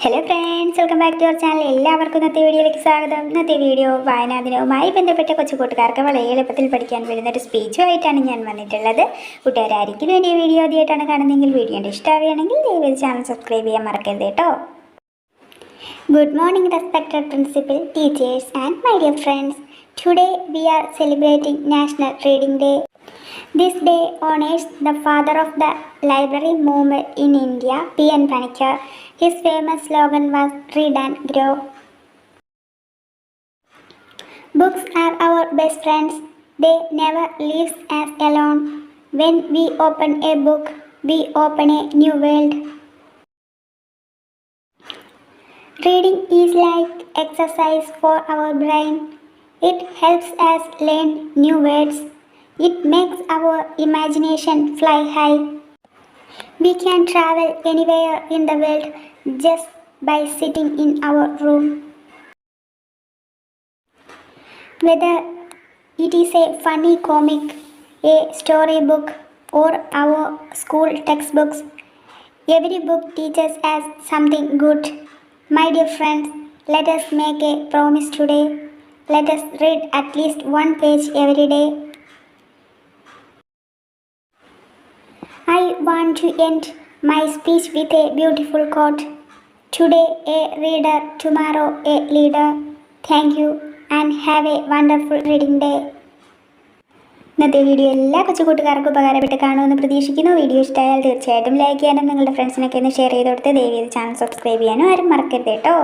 Hello friends, welcome back to our channel. എല്ലാവർക്കും ഇന്നത്തെ വീഡിയോയിലേക്ക് സ്വാഗതം. ഇന്നത്തെ വീഡിയോ വായനാ ദിനവുമായി ബന്ധപ്പെട്ട കൊച്ചുകൂട്ടുകാർക്ക് വളരെ എളുപ്പത്തിൽ പഠിക്കാൻ വരുന്ന ഒരു സ്പീച്ചുമായിട്ടാണ് ഞാൻ വന്നിട്ടുള്ളത്. കൂട്ടുകാരായിരിക്കും വേണ്ടി വീഡിയോ ആദ്യമായിട്ടാണ് കാണുന്നതെങ്കിൽ വീഡിയോ ഇഷ്ടമാവുകയാണെങ്കിൽ ദയവായി ചാനൽ സബ്സ്ക്രൈബ് ചെയ്യാൻ മറക്കരുത് കേട്ടോ. Good morning respected principal, teachers and my dear friends. Today we are celebrating National Reading Day. This day honors the father of the library movement in India, Panicker. His famous slogan was "Read and Grow." Books are our best friends. They never leave us alone. When we open a book, we open a new world. Reading is like exercise for our brain. It helps us learn new words. It makes our imagination fly high. We can travel anywhere in the world just by sitting in our room. Whether it is a funny comic, a storybook, or our school textbooks, every book teaches us something good. My dear friends, let us make a promise today. Let us read at least one page every day. I want to end my speech with a beautiful quote. Today a reader, tomorrow a leader. Thank you and have a wonderful reading day. ഇന്നത്തെ video എല്ലാ കൊച്ചുകൂട്ടുകാർക്കും ഉപകാരപ്പെട്ട് കാണുമെന്ന് പ്രതീക്ഷിക്കുന്നു. Video ഇഷ്ടമായാൽ തീർച്ചയായിട്ടും like ചെയ്യാനും നിങ്ങളുടെ ഫ്രണ്ട്സിനൊക്കെ ഒന്ന് ഷെയർ ചെയ്ത് കൊടുത്ത് ദയവായി ചാനൽ സബ്സ്ക്രൈബ് ചെയ്യാനും ആരും മറക്കരുത് കേട്ടോ.